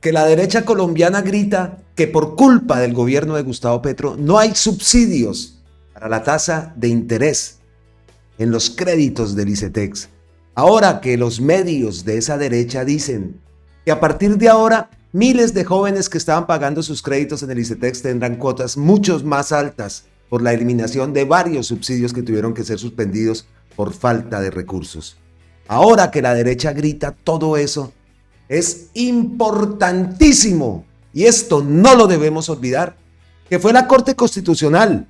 que la derecha colombiana grita que por culpa del gobierno de Gustavo Petro no hay subsidios para la tasa de interés en los créditos del ICETEX. Ahora que los medios de esa derecha dicen que a partir de ahora miles de jóvenes que estaban pagando sus créditos en el ICETEX tendrán cuotas mucho más altas por la eliminación de varios subsidios que tuvieron que ser suspendidos por falta de recursos. Ahora que la derecha grita todo eso, es importantísimo, y esto no lo debemos olvidar, que fue la Corte Constitucional,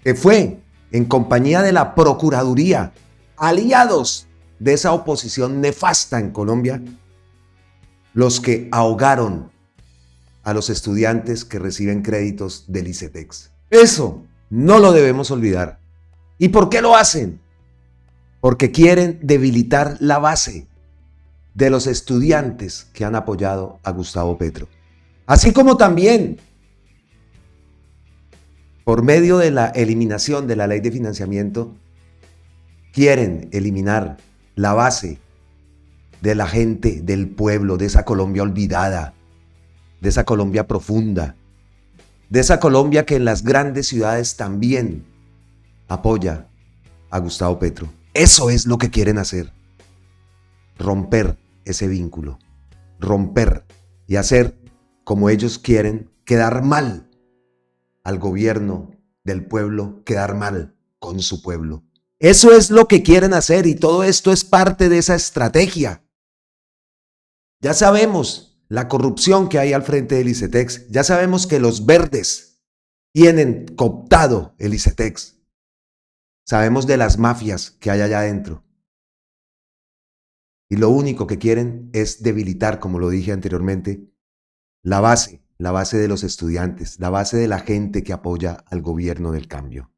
que fue en compañía de la Procuraduría, aliados de esa oposición nefasta en Colombia, los que ahogaron a los estudiantes que reciben créditos del ICETEX. Eso no lo debemos olvidar. ¿Y por qué lo hacen? Porque quieren debilitar la base de los estudiantes que han apoyado a Gustavo Petro. Así como también por medio de la eliminación de la ley de financiamiento, quieren eliminar la base de la gente del pueblo, de esa Colombia olvidada, de esa Colombia profunda, de esa Colombia que en las grandes ciudades también apoya a Gustavo Petro. Eso es lo que quieren hacer. Romper ese vínculo, romper y hacer como ellos quieren, quedar mal al gobierno del pueblo, quedar mal con su pueblo. Eso es lo que quieren hacer y todo esto es parte de esa estrategia. Ya sabemos la corrupción que hay al frente del ICETEX, ya sabemos que los verdes tienen cooptado el ICETEX, sabemos de las mafias que hay allá adentro. Y lo único que quieren es debilitar, como lo dije anteriormente, la base de los estudiantes, la base de la gente que apoya al gobierno del cambio.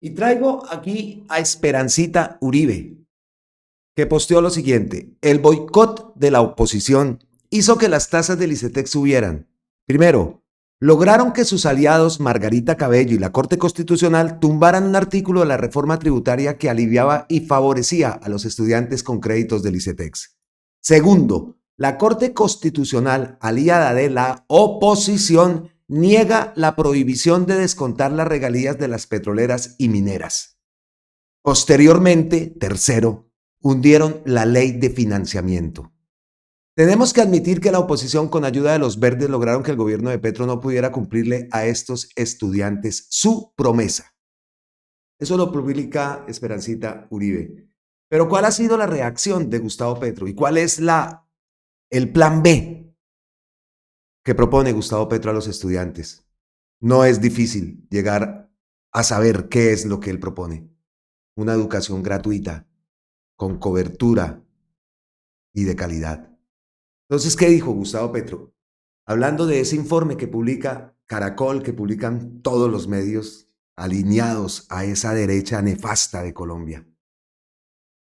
Y traigo aquí a Esperancita Uribe, que posteó lo siguiente: el boicot de la oposición hizo que las tasas del ICETEX subieran. Primero, lograron que sus aliados Margarita Cabello y la Corte Constitucional tumbaran un artículo de la reforma tributaria que aliviaba y favorecía a los estudiantes con créditos del ICETEX. Segundo, la Corte Constitucional, aliada de la oposición, niega la prohibición de descontar las regalías de las petroleras y mineras. Posteriormente, tercero, hundieron la ley de financiamiento. Tenemos que admitir que la oposición, con ayuda de los verdes, lograron que el gobierno de Petro no pudiera cumplirle a estos estudiantes su promesa. Eso lo publica Esperancita Uribe. Pero ¿cuál ha sido la reacción de Gustavo Petro? ¿Y cuál es el plan B que propone Gustavo Petro a los estudiantes? No es difícil llegar a saber qué es lo que él propone. Una educación gratuita, con cobertura y de calidad. Entonces, ¿qué dijo Gustavo Petro? Hablando de ese informe que publica Caracol, que publican todos los medios alineados a esa derecha nefasta de Colombia.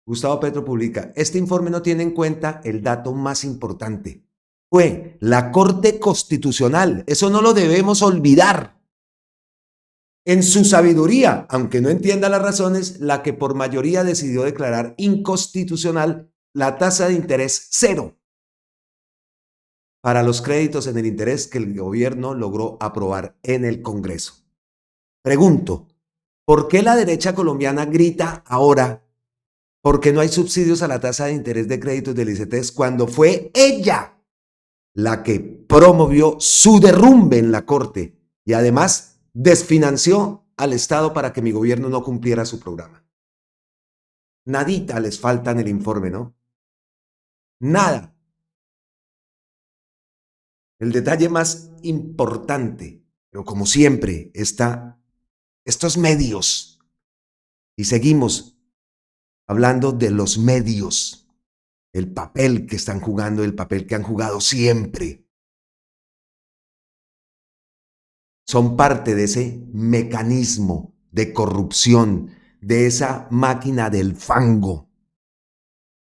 Gustavo Petro publica: este informe no tiene en cuenta el dato más importante. Fue la Corte Constitucional, eso no lo debemos olvidar. En su sabiduría, aunque no entienda las razones, la que por mayoría decidió declarar inconstitucional la tasa de interés cero para los créditos en el interés que el gobierno logró aprobar en el Congreso. Pregunto, ¿por qué la derecha colombiana grita ahora porque no hay subsidios a la tasa de interés de créditos del ICETEX cuando fue ella la que promovió su derrumbe en la Corte y además desfinanció al Estado para que mi gobierno no cumpliera su programa? Nadita les falta en el informe, ¿no? Nada. El detalle más importante, pero como siempre, está estos medios. Y seguimos hablando de los medios, el papel que están jugando, el papel que han jugado siempre. Son parte de ese mecanismo de corrupción, de esa máquina del fango,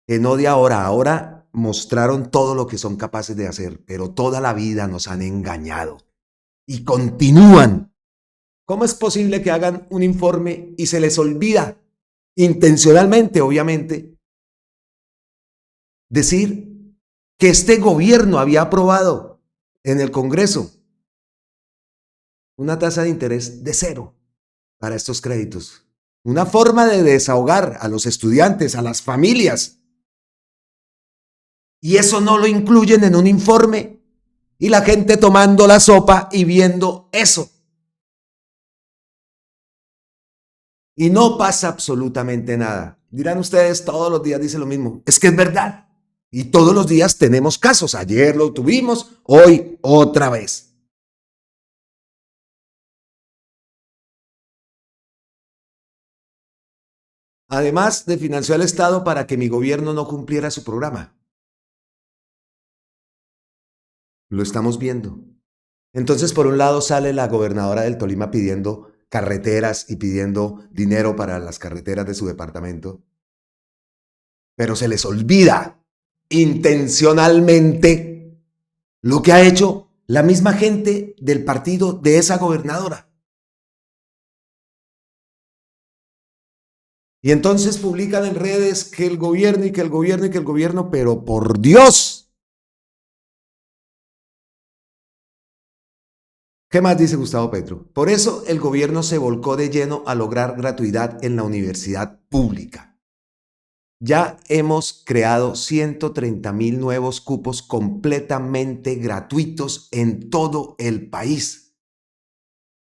que no de ahora mostraron todo lo que son capaces de hacer, pero toda la vida nos han engañado y continúan. ¿Cómo es posible que hagan un informe y se les olvida, intencionalmente, obviamente, decir que este gobierno había aprobado en el Congreso. Una tasa de interés de 0 para estos créditos. Una forma de desahogar a los estudiantes, a las familias. Y eso no lo incluyen en un informe. Y la gente tomando la sopa y viendo eso. Y no pasa absolutamente nada. Dirán ustedes, todos los días dice lo mismo. Es que es verdad. Y todos los días tenemos casos. Ayer lo tuvimos, hoy otra vez. Además de financió al Estado para que mi gobierno no cumpliera su programa. Lo estamos viendo. Entonces, por un lado sale la gobernadora del Tolima pidiendo carreteras y pidiendo dinero para las carreteras de su departamento. Pero se les olvida intencionalmente lo que ha hecho la misma gente del partido de esa gobernadora. Y entonces publican en redes que el gobierno y que el gobierno y que el gobierno, pero por Dios. ¿Qué más dice Gustavo Petro? Por eso el gobierno se volcó de lleno a lograr gratuidad en la universidad pública. Ya hemos creado 130,000 nuevos cupos completamente gratuitos en todo el país.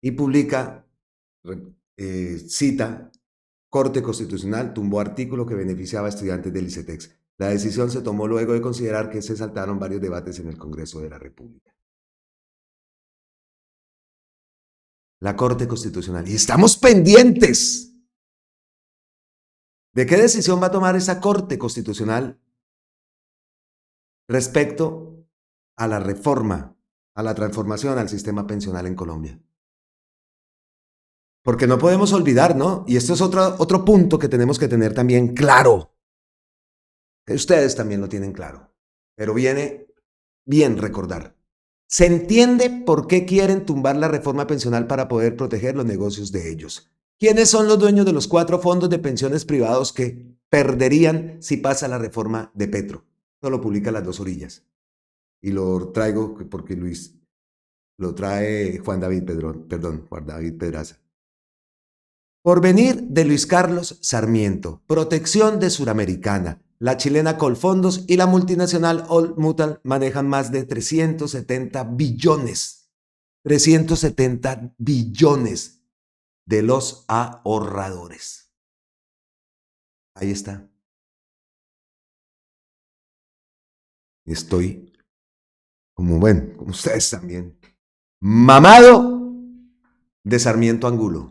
Y publica, cita, Corte Constitucional tumbó artículo que beneficiaba a estudiantes del ICETEX. La decisión se tomó luego de considerar que se saltaron varios debates en el Congreso de la República. La Corte Constitucional. Y estamos pendientes de qué decisión va a tomar esa Corte Constitucional respecto a la reforma, a la transformación al sistema pensional en Colombia. Porque no podemos olvidar, ¿no? Y esto es otro punto que tenemos que tener también claro. Que ustedes también lo tienen claro. Pero viene bien recordar. Se entiende por qué quieren tumbar la reforma pensional para poder proteger los negocios de ellos. ¿Quiénes son los dueños de los 4 fondos de pensiones privados que perderían si pasa la reforma de Petro? Esto lo publica Las Dos Orillas. Y lo traigo porque Luis lo trae Juan David Pedraza. Porvenir de Luis Carlos Sarmiento, Protección de Suramericana, la chilena Colfondos y la multinacional All Mutual manejan más de 370 billones. 370 billones de los ahorradores. Ahí está. Estoy como ustedes también, mamado de Sarmiento Angulo.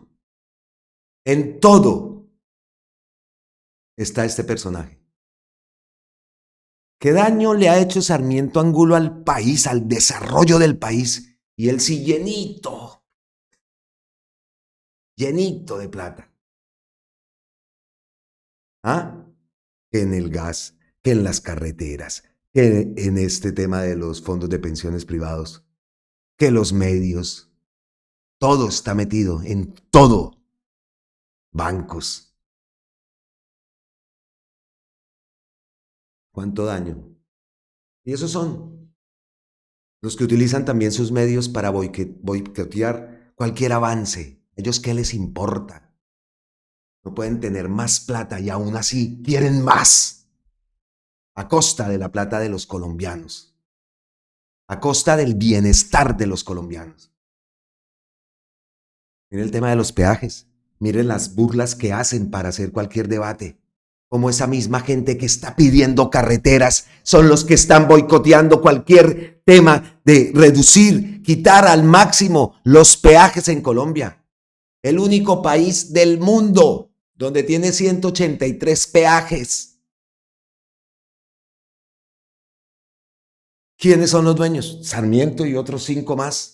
En todo está este personaje. ¿Qué daño le ha hecho Sarmiento Angulo al país, al desarrollo del país? Y él sí llenito de plata. ¿Ah? Que en el gas, que en las carreteras, que en este tema de los fondos de pensiones privados, que los medios, todo está metido en todo. Bancos. ¿Cuánto daño? Y esos son los que utilizan también sus medios para boicotear cualquier avance. ¿Ellos qué les importa? No pueden tener más plata y aún así quieren más. A costa de la plata de los colombianos. A costa del bienestar de los colombianos. Miren el tema de los peajes. Miren las burlas que hacen para hacer cualquier debate. Como esa misma gente que está pidiendo carreteras son los que están boicoteando cualquier tema de reducir, quitar al máximo los peajes en Colombia. El único país del mundo donde tiene 183 peajes. ¿Quiénes son los dueños? Sarmiento y otros 5 más.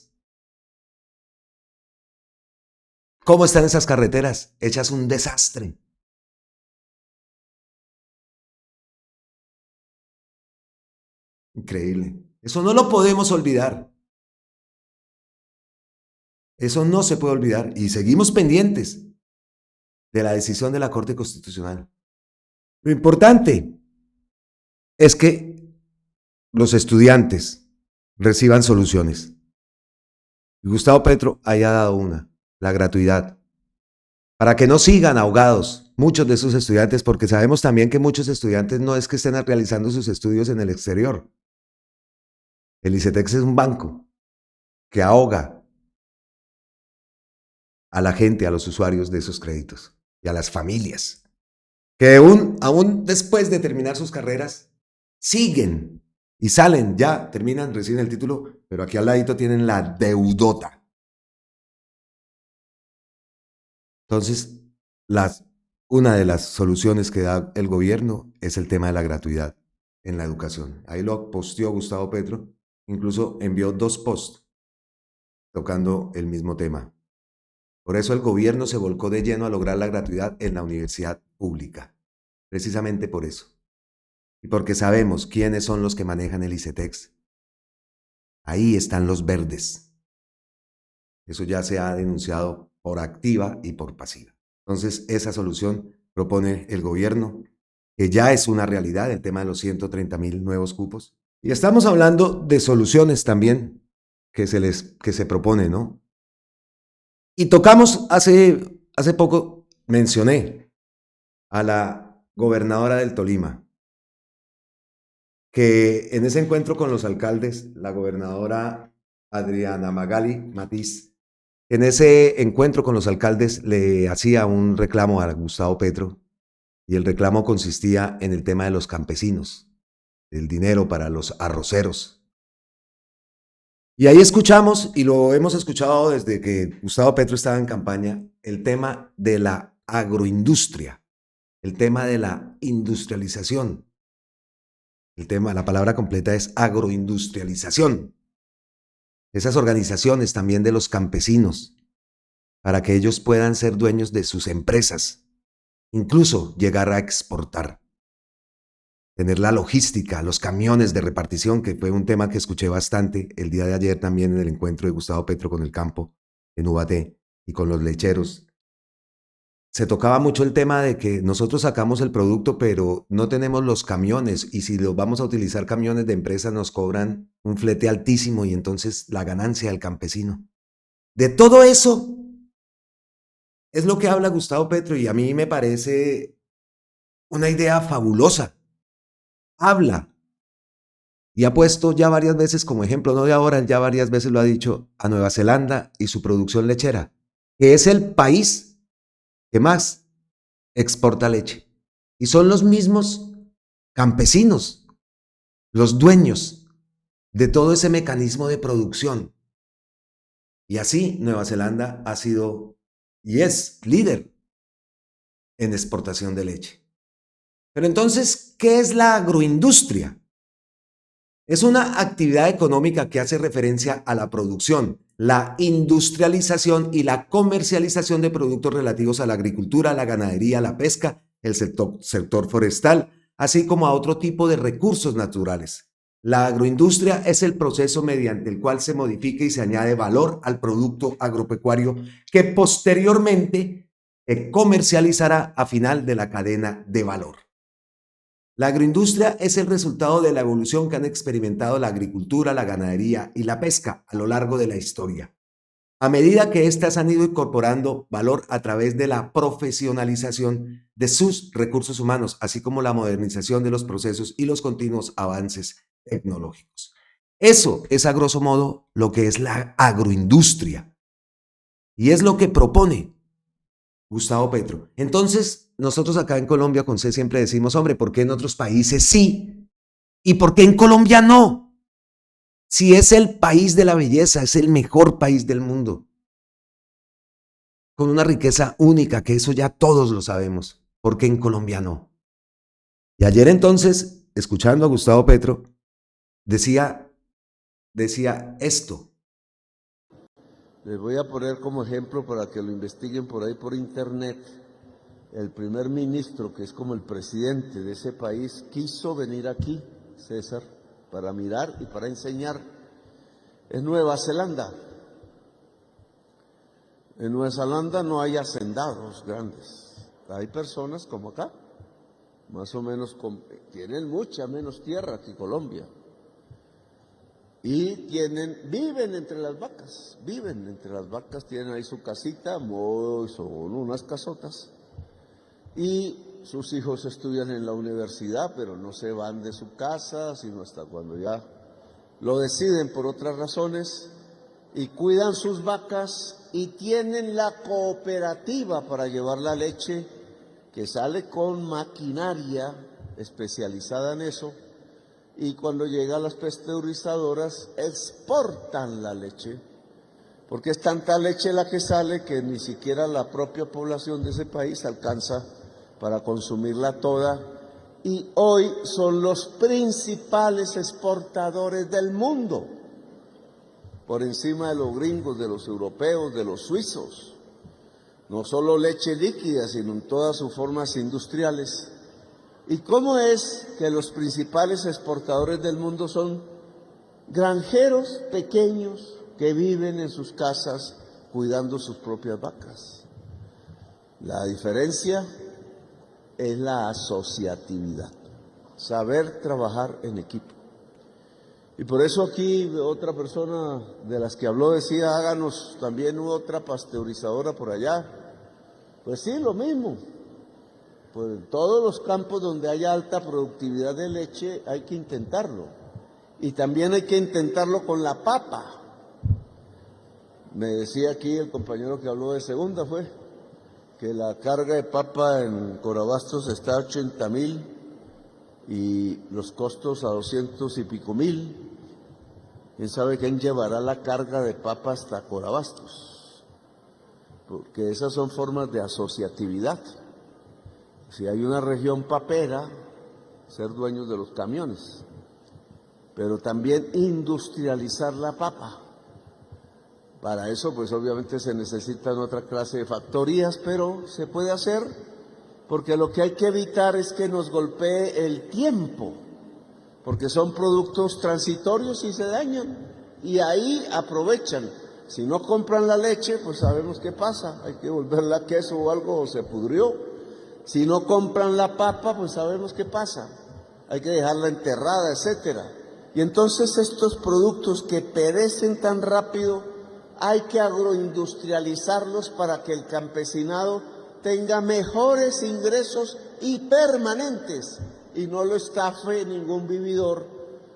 ¿Cómo están esas carreteras? Hechas un desastre. Increíble. Eso no lo podemos olvidar. Eso no se puede olvidar. Y seguimos pendientes de la decisión de la Corte Constitucional. Lo importante es que los estudiantes reciban soluciones. Y Gustavo Petro haya dado una, la gratuidad, para que no sigan ahogados muchos de esos estudiantes, porque sabemos también que muchos estudiantes no es que estén realizando sus estudios en el exterior. El ICETEX es un banco que ahoga a la gente, a los usuarios de esos créditos y a las familias, que aún después de terminar sus carreras, siguen y salen, ya terminan, reciben el título, pero aquí al ladito tienen la deudota. Entonces, una de las soluciones que da el gobierno es el tema de la gratuidad en la educación. Ahí lo posteó Gustavo Petro, incluso envió 2 posts tocando el mismo tema. Por eso el gobierno se volcó de lleno a lograr la gratuidad en la universidad pública, precisamente por eso. Y porque sabemos quiénes son los que manejan el ICETEX. Ahí están los verdes. Eso ya se ha denunciado por activa y por pasiva. Entonces, esa solución propone el gobierno, que ya es una realidad, el tema de los 130,000 nuevos cupos. Y estamos hablando de soluciones también que se propone, ¿no? Y tocamos hace poco, mencioné a la gobernadora del Tolima, que en ese encuentro con los alcaldes, la gobernadora Adriana Magali Matiz, en ese encuentro con los alcaldes le hacía un reclamo a Gustavo Petro, y el reclamo consistía en el tema de los campesinos, el dinero para los arroceros. Y ahí escuchamos, y lo hemos escuchado desde que Gustavo Petro estaba en campaña, el tema de la agroindustria, el tema de la industrialización. La palabra completa es agroindustrialización. Esas organizaciones también de los campesinos, para que ellos puedan ser dueños de sus empresas, incluso llegar a exportar. Tener la logística, los camiones de repartición, que fue un tema que escuché bastante el día de ayer también en el encuentro de Gustavo Petro con el campo en Ubaté y con los lecheros. Se tocaba mucho el tema de que nosotros sacamos el producto, pero no tenemos los camiones, y si los vamos a utilizar camiones de empresa nos cobran un flete altísimo y entonces la ganancia del campesino. De todo eso es lo que habla Gustavo Petro y a mí me parece una idea fabulosa. Habla y ha puesto ya varias veces como ejemplo, no de ahora, ya varias veces lo ha dicho, a Nueva Zelanda y su producción lechera, que es el país que más exporta leche. Y son los mismos campesinos, los dueños de todo ese mecanismo de producción. Y así Nueva Zelanda ha sido y es líder en exportación de leche. Pero entonces, ¿qué es la agroindustria? Es una actividad económica que hace referencia a la producción, la industrialización y la comercialización de productos relativos a la agricultura, la ganadería, la pesca, el sector forestal, así como a otro tipo de recursos naturales. La agroindustria es el proceso mediante el cual se modifica y se añade valor al producto agropecuario que posteriormente se comercializará a final de la cadena de valor. La agroindustria es el resultado de la evolución que han experimentado la agricultura, la ganadería y la pesca a lo largo de la historia. A medida que éstas han ido incorporando valor a través de la profesionalización de sus recursos humanos, así como la modernización de los procesos y los continuos avances tecnológicos. Eso es a grosso modo lo que es la agroindustria y es lo que propone Gustavo Petro. Entonces, nosotros acá en Colombia con C siempre decimos, hombre, ¿por qué en otros países sí? ¿Y por qué en Colombia no? Si es el país de la belleza, es el mejor país del mundo, con una riqueza única, que eso ya todos lo sabemos. ¿Por qué en Colombia no? Y ayer entonces, escuchando a Gustavo Petro, decía esto. Les voy a poner como ejemplo para que lo investiguen por ahí por internet. El primer ministro, que es como el presidente de ese país, quiso venir aquí, César, para mirar y para enseñar. Es Nueva Zelanda. En Nueva Zelanda no hay hacendados grandes. Hay personas como acá, más o menos, tienen mucha menos tierra que Colombia. y viven entre las vacas, tienen ahí su casita, son unas casotas, y sus hijos estudian en la universidad, pero no se van de su casa, sino hasta cuando ya lo deciden por otras razones, y cuidan sus vacas y tienen la cooperativa para llevar la leche, que sale con maquinaria especializada en eso, y cuando llega a las pasteurizadoras exportan la leche, porque es tanta leche la que sale que ni siquiera la propia población de ese país alcanza para consumirla toda, y hoy son los principales exportadores del mundo, por encima de los gringos, de los europeos, de los suizos. No solo leche líquida, sino en todas sus formas industriales. ¿Y cómo es que los principales exportadores del mundo son granjeros pequeños que viven en sus casas cuidando sus propias vacas? La diferencia es la asociatividad, saber trabajar en equipo. Y por eso aquí otra persona de las que habló decía, háganos también otra pasteurizadora por allá. Pues sí, lo mismo. Pues en todos los campos donde haya alta productividad de leche hay que intentarlo. Y también hay que intentarlo con la papa. Me decía aquí el compañero que habló de segunda, que la carga de papa en Corabastos está a 80,000 y los costos a 200 y pico mil. ¿Quién sabe quién llevará la carga de papa hasta Corabastos? Porque esas son formas de asociatividad. Si hay una región papera, ser dueños de los camiones, pero también industrializar la papa. Para eso, pues obviamente se necesitan otra clase de factorías, pero se puede hacer, porque lo que hay que evitar es que nos golpee el tiempo, porque son productos transitorios y se dañan, y ahí aprovechan. Si no compran la leche, pues sabemos qué pasa, hay que volverla a queso o algo, o se pudrió. Si no compran la papa, pues sabemos qué pasa, hay que dejarla enterrada, etcétera. Y entonces estos productos que perecen tan rápido, hay que agroindustrializarlos para que el campesinado tenga mejores ingresos y permanentes y no lo estafe ningún vividor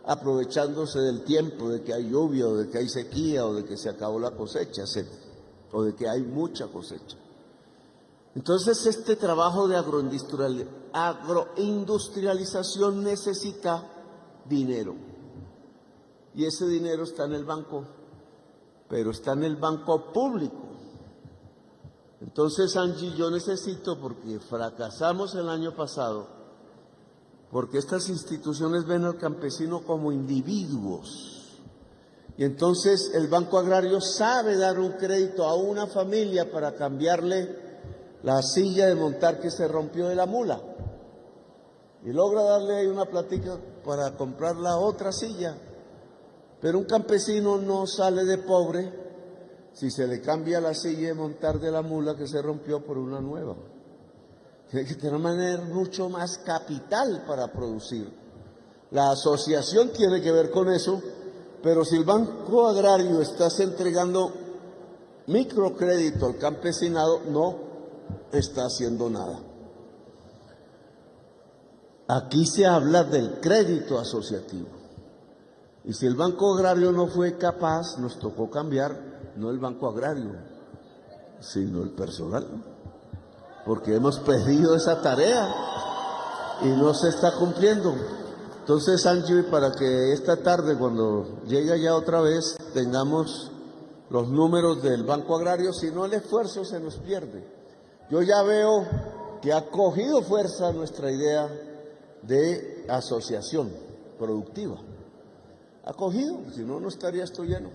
aprovechándose del tiempo, de que hay lluvia o de que hay sequía o de que se acabó la cosecha, etc., o de que hay mucha cosecha. Entonces este trabajo de agroindustrialización necesita dinero y ese dinero está en el banco, pero está en el banco público. Entonces, Angie, yo necesito, porque fracasamos el año pasado, porque estas instituciones ven al campesino como individuos. Y entonces el Banco Agrario sabe dar un crédito a una familia para cambiarle la silla de montar que se rompió de la mula. Y logra darle ahí una platica para comprar la otra silla. Pero un campesino no sale de pobre si se le cambia la silla de montar de la mula que se rompió por una nueva. Tiene que tener mucho más capital para producir. La asociación tiene que ver con eso, pero si el Banco Agrario está entregando microcrédito al campesinado, no está haciendo nada. Aquí se habla del crédito asociativo. Y si el Banco Agrario no fue capaz, nos tocó cambiar, no el Banco Agrario, sino el personal, porque hemos pedido esa tarea y no se está cumpliendo. Entonces, Angie, para que esta tarde, cuando llegue ya otra vez, tengamos los números del Banco Agrario, si no el esfuerzo se nos pierde. Yo ya veo que ha cogido fuerza nuestra idea de asociación productiva. Ha cogido, si no, no estaría esto lleno.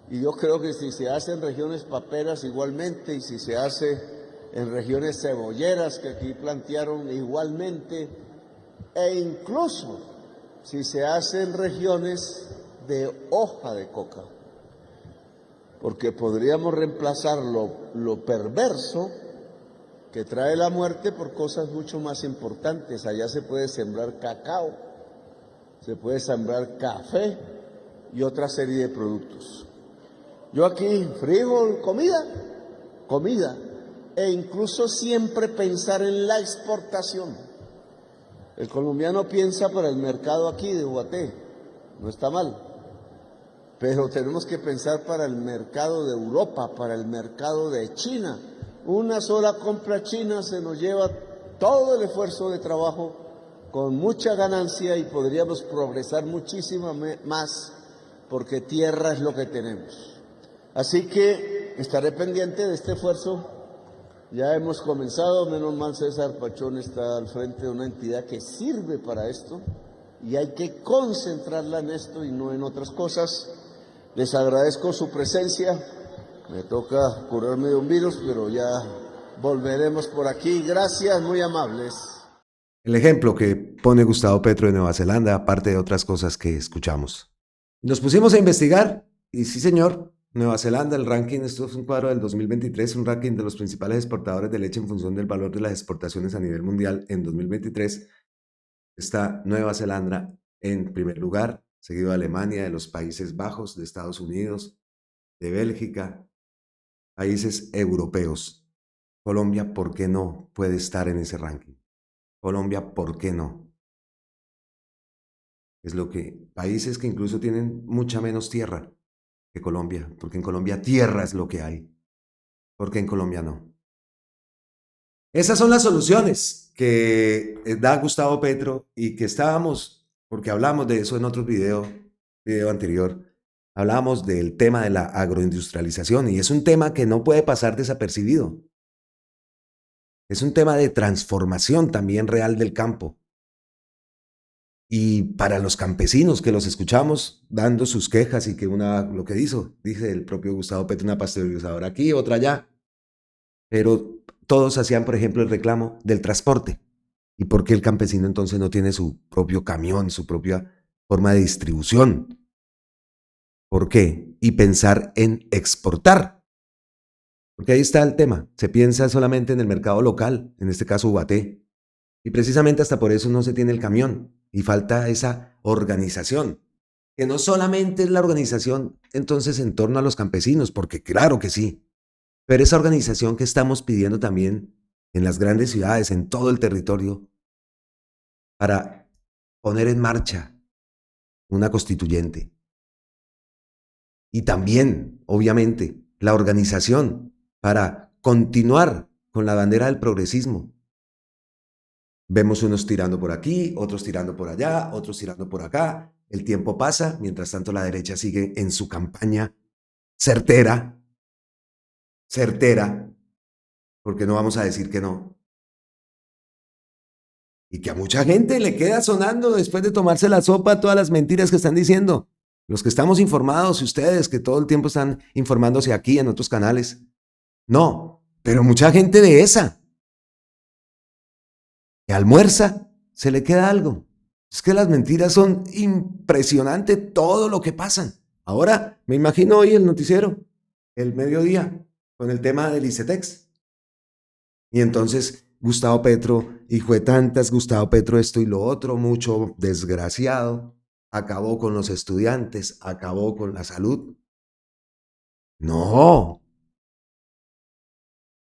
Y yo creo que si se hace en regiones paperas igualmente, y si se hace en regiones cebolleras que aquí plantearon igualmente, e incluso si se hace en regiones de hoja de coca, porque podríamos reemplazar lo perverso que trae la muerte por cosas mucho más importantes. Allá se puede sembrar cacao, se puede sembrar café y otra serie de productos. Yo aquí, frijol, comida, e incluso siempre pensar en la exportación. El colombiano piensa para el mercado aquí de Ubaté, no está mal, pero tenemos que pensar para el mercado de Europa, para el mercado de China. Una sola compra china se nos lleva todo el esfuerzo de trabajo con mucha ganancia y podríamos progresar muchísimo más porque tierra es lo que tenemos. Así que estaré pendiente de este esfuerzo. Ya hemos comenzado, menos mal César Pachón está al frente de una entidad que sirve para esto y hay que concentrarla en esto y no en otras cosas. Les agradezco su presencia. Me toca curarme de un virus, pero ya volveremos por aquí. Gracias, muy amables. El ejemplo que pone Gustavo Petro de Nueva Zelanda, aparte de otras cosas que escuchamos. Nos pusimos a investigar y sí, señor, Nueva Zelanda, el ranking, esto es un cuadro del 2023, un ranking de los principales exportadores de leche en función del valor de las exportaciones a nivel mundial en 2023. Está Nueva Zelanda en primer lugar, seguido de Alemania, de los Países Bajos, de Estados Unidos, de Bélgica, países europeos. Colombia, ¿por qué no puede estar en ese ranking? Colombia, ¿por qué no? Es lo que países que incluso tienen mucha menos tierra que Colombia, porque en Colombia tierra es lo que hay, porque en Colombia no. Esas son las soluciones que da Gustavo Petro y que estábamos, porque hablamos de eso en otro video anterior, hablamos del tema de la agroindustrialización y es un tema que no puede pasar desapercibido. Es un tema de transformación también real del campo. Y para los campesinos que los escuchamos dando sus quejas y que lo que dice el propio Gustavo Petro, una pasteurizadora aquí, otra allá, pero todos hacían, por ejemplo, el reclamo del transporte. ¿Y por qué el campesino entonces no tiene su propio camión, su propia forma de distribución? ¿Por qué? Y pensar en exportar. Porque ahí está el tema. Se piensa solamente en el mercado local, en este caso Ubaté. Y precisamente hasta por eso no se tiene el camión. Y falta esa organización, que no solamente es la organización entonces en torno a los campesinos, porque claro que sí, pero esa organización que estamos pidiendo también en las grandes ciudades, en todo el territorio, para poner en marcha una constituyente. Y también, obviamente, la organización para continuar con la bandera del progresismo. Vemos unos tirando por aquí, otros tirando por allá, otros tirando por acá. El tiempo pasa, mientras tanto la derecha sigue en su campaña certera, porque no vamos a decir que no. Y que a mucha gente le queda sonando después de tomarse la sopa todas las mentiras que están diciendo. Los que estamos informados y ustedes que todo el tiempo están informándose aquí en otros canales. No, pero mucha gente de esa que almuerza, se le queda algo. Es que las mentiras son impresionantes todo lo que pasan. Ahora me imagino hoy el noticiero, el mediodía, con el tema del ICETEX. Y entonces Gustavo Petro, hijo de tantas, Gustavo Petro esto y lo otro, mucho desgraciado, acabó con los estudiantes, acabó con la salud. No,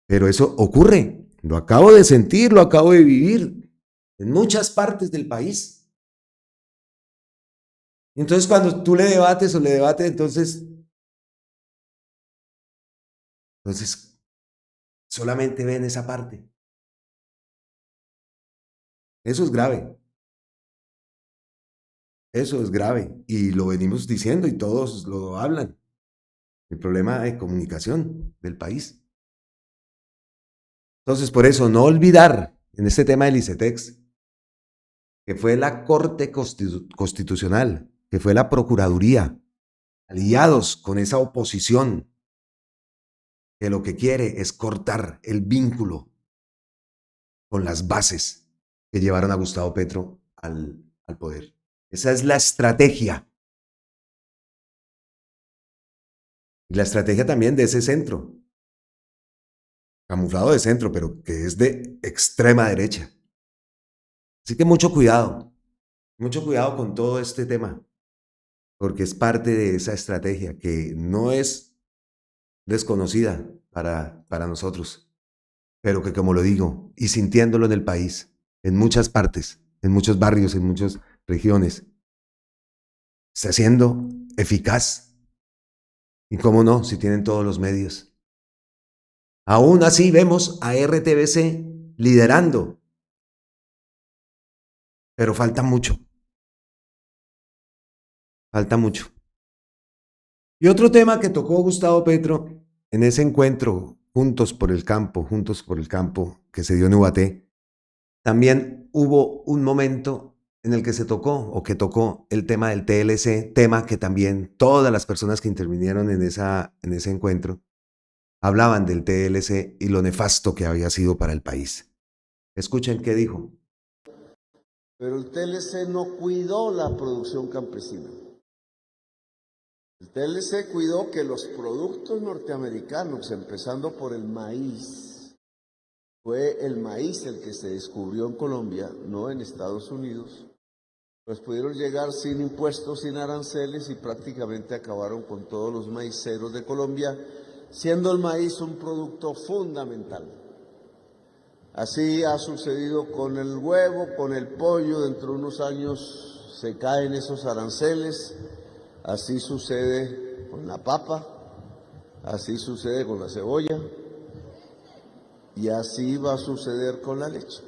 pero eso ocurre. Lo acabo de sentir, lo acabo de vivir en muchas partes del país. Entonces cuando tú le debates, entonces solamente ven esa parte. Eso es grave. Eso es grave. Y lo venimos diciendo y todos lo hablan. El problema de comunicación del país. Entonces, por eso, no olvidar en este tema del ICETEX, que fue la Corte Constitucional, que fue la Procuraduría, aliados con esa oposición, que lo que quiere es cortar el vínculo con las bases que llevaron a Gustavo Petro al poder. Esa es la estrategia. Y la estrategia también de ese centro, camuflado de centro, pero que es de extrema derecha. Así que mucho cuidado con todo este tema. porque es parte de esa estrategia que no es desconocida para nosotros, pero que, como lo digo, y sintiéndolo en el país, en muchas partes, en muchos barrios, en muchas regiones, está siendo eficaz. Y cómo no, si tienen todos los medios. Aún así vemos a RTBC liderando, pero falta mucho, falta mucho. Y otro tema que tocó Gustavo Petro en ese encuentro Juntos por el Campo, que se dio en Ubaté, también hubo un momento en el que se tocó, o que tocó el tema del TLC, tema que también todas las personas que intervinieron en ese encuentro hablaban del TLC y lo nefasto que había sido para el país. Escuchen qué dijo. Pero el TLC no cuidó la producción campesina. El TLC cuidó que los productos norteamericanos, empezando por el maíz, fue el maíz el que se descubrió en Colombia, no en Estados Unidos, pues pudieron llegar sin impuestos, sin aranceles y prácticamente acabaron con todos los maiceros de Colombia, siendo el maíz un producto fundamental. Así ha sucedido con el huevo, con el pollo, dentro de unos años se caen esos aranceles. Así sucede con la papa, así sucede con la cebolla y así va a suceder con la leche.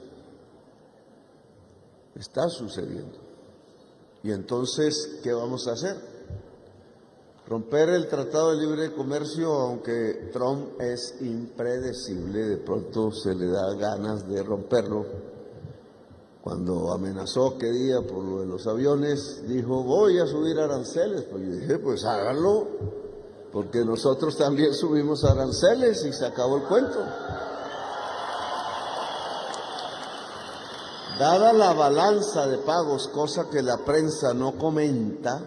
Está sucediendo. Y entonces, ¿qué vamos a hacer? Romper el Tratado de Libre Comercio, aunque Trump es impredecible, de pronto se le da ganas de romperlo. Cuando amenazó aquel día por lo de los aviones, dijo, voy a subir aranceles. Pues yo dije, pues háganlo, porque nosotros también subimos aranceles y se acabó el cuento. Dada la balanza de pagos, cosa que la prensa no comenta,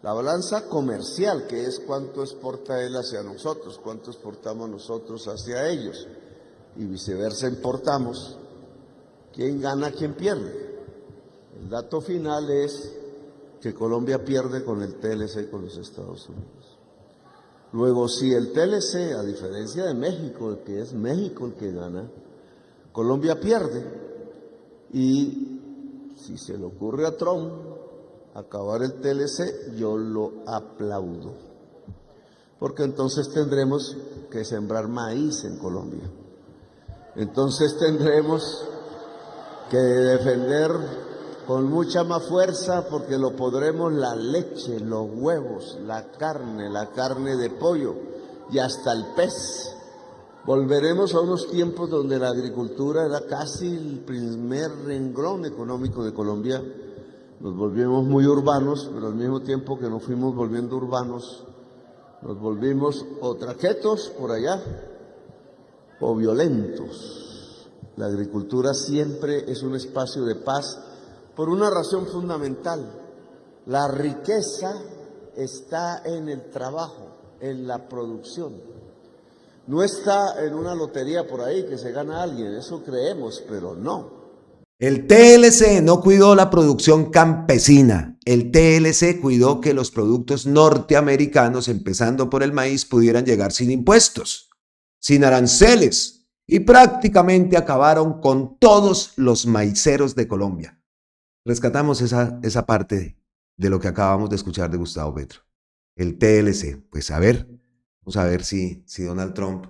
la balanza comercial, que es cuánto exporta él hacia nosotros, cuánto exportamos nosotros hacia ellos, y viceversa importamos, ¿quién gana, quién pierde? El dato final es que Colombia pierde con el TLC con los Estados Unidos. Luego, si el TLC, a diferencia de México, que es México el que gana, Colombia pierde. Y si se le ocurre a Trump acabar el TLC, yo lo aplaudo. Porque entonces tendremos que sembrar maíz en Colombia. Entonces tendremos que defender con mucha más fuerza, porque lo podremos la leche, los huevos, la carne de pollo y hasta el pez. Volveremos a unos tiempos donde la agricultura era casi el primer renglón económico de Colombia. Nos volvimos muy urbanos, pero al mismo tiempo que nos fuimos volviendo urbanos, nos volvimos o traquetos por allá o violentos. La agricultura siempre es un espacio de paz por una razón fundamental. La riqueza está en el trabajo, en la producción. No está en una lotería por ahí que se gana alguien, eso creemos, pero no. El TLC no cuidó la producción campesina. El TLC cuidó que los productos norteamericanos, empezando por el maíz, pudieran llegar sin impuestos, sin aranceles, y prácticamente acabaron con todos los maiceros de Colombia. Rescatamos esa parte de lo que acabamos de escuchar de Gustavo Petro. El TLC, pues a ver, vamos a ver si Donald Trump,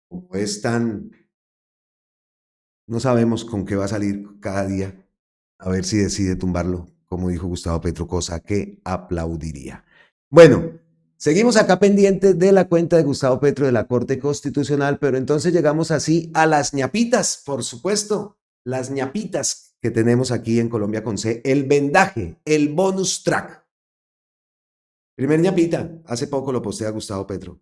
como es tan, no sabemos con qué va a salir cada día, a ver si decide tumbarlo, como dijo Gustavo Petro, cosa que aplaudiría. Bueno, seguimos acá pendientes de la cuenta de Gustavo Petro de la Corte Constitucional, pero entonces llegamos así a las ñapitas, por supuesto, las ñapitas que tenemos aquí en Colombia con C, el vendaje, el bonus track. Primer ñapita, hace poco lo postea Gustavo Petro.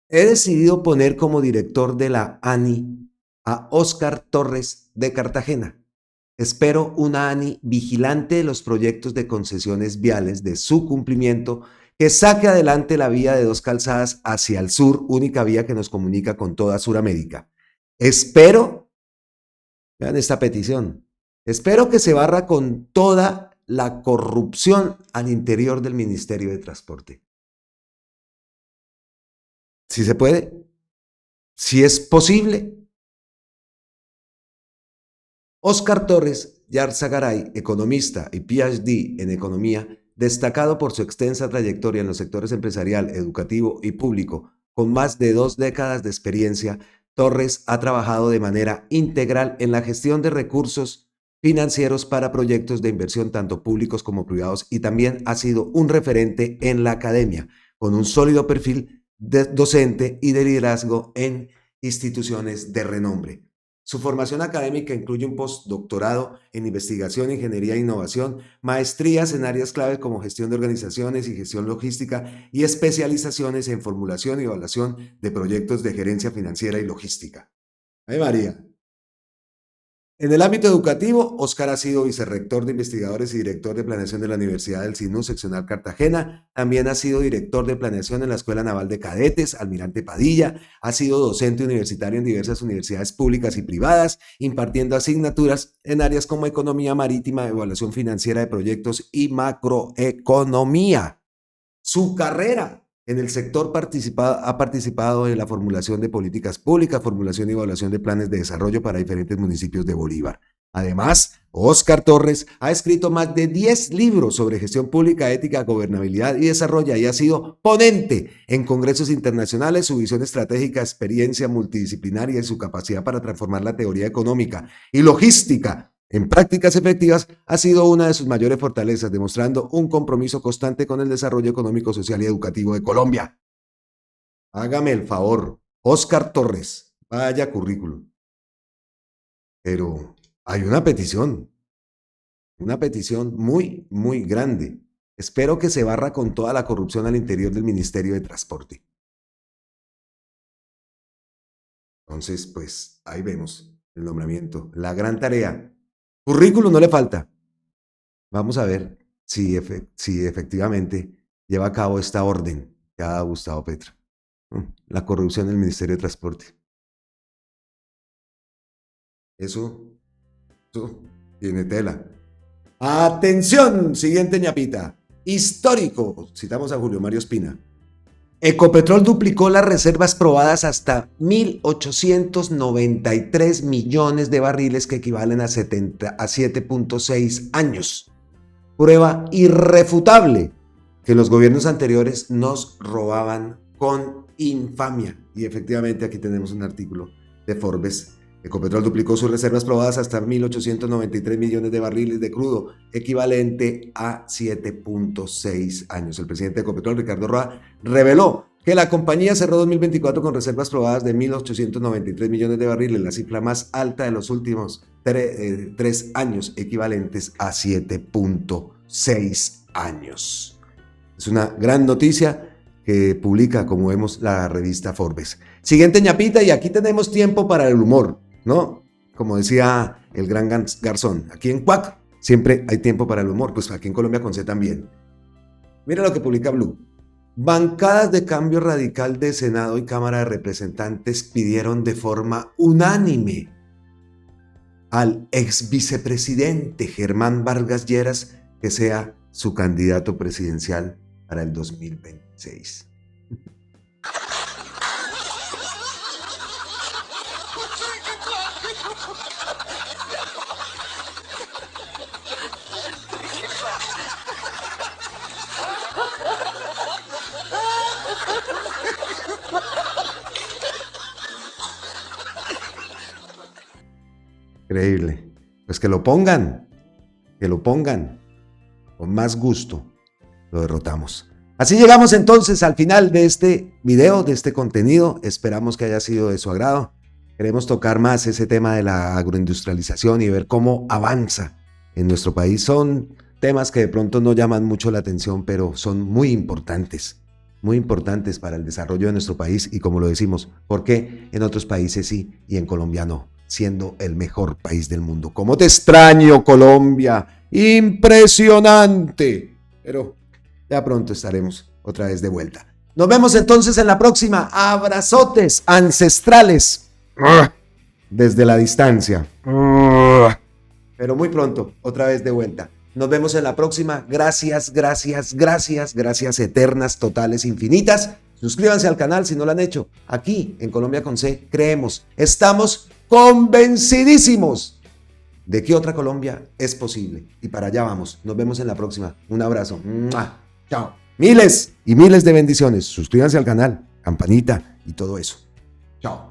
He decidido poner como director de la ANI a Óscar Torres de Cartagena. Espero una ANI vigilante de los proyectos de concesiones viales, de su cumplimiento, que saque adelante la vía de 2 calzadas hacia el sur, única vía que nos comunica con toda Sudamérica. Espero, vean esta petición, espero que se barra con toda la corrupción al interior del Ministerio de Transporte. ¿Sí se puede? ¿Sí es posible? Óscar Torres Yarzagaray, economista y PhD en economía, destacado por su extensa trayectoria en los sectores empresarial, educativo y público, con más de 2 décadas de experiencia, Torres ha trabajado de manera integral en la gestión de recursos financieros para proyectos de inversión tanto públicos como privados y también ha sido un referente en la academia, con un sólido perfil docente y de liderazgo en instituciones de renombre. Su formación académica incluye un postdoctorado en investigación, ingeniería e innovación, maestrías en áreas claves como gestión de organizaciones y gestión logística y especializaciones en formulación y evaluación de proyectos de gerencia financiera y logística. ¡Ay, María! En el ámbito educativo, Óscar ha sido vicerrector de investigadores y director de planeación de la Universidad del Sinú, seccional Cartagena. También ha sido director de planeación en la Escuela Naval de Cadetes, Almirante Padilla. Ha sido docente universitario en diversas universidades públicas y privadas, impartiendo asignaturas en áreas como economía marítima, evaluación financiera de proyectos y macroeconomía. Su carrera en el sector ha participado en la formulación de políticas públicas, formulación y evaluación de planes de desarrollo para diferentes municipios de Bolívar. Además, Óscar Torres ha escrito más de 10 libros sobre gestión pública, ética, gobernabilidad y desarrollo y ha sido ponente en congresos internacionales. Su visión estratégica, experiencia multidisciplinaria y su capacidad para transformar la teoría económica y logística en prácticas efectivas ha sido una de sus mayores fortalezas, demostrando un compromiso constante con el desarrollo económico, social y educativo de Colombia. Hágame el favor, Óscar Torres, vaya currículum. Pero hay una petición muy, muy grande. Espero que se barra con toda la corrupción al interior del Ministerio de Transporte. Entonces, pues, ahí vemos el nombramiento, la gran tarea. Currículum no le falta. Vamos a ver si efectivamente lleva a cabo esta orden que ha dado Gustavo Petro. La corrupción del Ministerio de Transporte. Eso tiene tela. ¡Atención! Siguiente ñapita. Histórico. Citamos a Julio Mario Espina. Ecopetrol duplicó las reservas probadas hasta 1.893 millones de barriles que equivalen a 7.6 años. Prueba irrefutable que los gobiernos anteriores nos robaban con infamia. Y efectivamente aquí tenemos un artículo de Forbes. Ecopetrol duplicó sus reservas probadas hasta 1.893 millones de barriles de crudo, equivalente a 7.6 años. El presidente de Ecopetrol, Ricardo Roa, reveló que la compañía cerró 2024 con reservas probadas de 1.893 millones de barriles, la cifra más alta de los últimos 3 años, equivalentes a 7.6 años. Es una gran noticia que publica, como vemos, la revista Forbes. Siguiente ñapita, y aquí tenemos tiempo para el humor, ¿no? Como decía el gran Garzón, aquí en Cuac siempre hay tiempo para el humor, pues aquí en Colombia con C también. Mira lo que publica Blue. Bancadas de Cambio Radical de Senado y Cámara de Representantes pidieron de forma unánime al ex vicepresidente Germán Vargas Lleras que sea su candidato presidencial para el 2026. Increíble. Pues que lo pongan, con más gusto lo derrotamos. Así llegamos entonces al final de este video, de este contenido. Esperamos que haya sido de su agrado. Queremos tocar más ese tema de la agroindustrialización y ver cómo avanza en nuestro país. Son temas que de pronto no llaman mucho la atención, pero son muy importantes para el desarrollo de nuestro país y, como lo decimos, ¿por qué en otros países sí y en Colombia no? Siendo el mejor país del mundo. ¡Cómo te extraño, Colombia! ¡Impresionante! Pero ya pronto estaremos otra vez de vuelta. Nos vemos entonces en la próxima. Abrazotes ancestrales desde la distancia. Pero muy pronto, otra vez de vuelta. Nos vemos en la próxima. Gracias, gracias, gracias, gracias eternas, totales, infinitas. Suscríbanse al canal si no lo han hecho. Aquí, en Colombia con C, creemos, estamos convencidísimos de que otra Colombia es posible. Y para allá vamos. Nos vemos en la próxima. Un abrazo. ¡Mua! Chao. Miles y miles de bendiciones. Suscríbanse al canal, campanita y todo eso. Chao.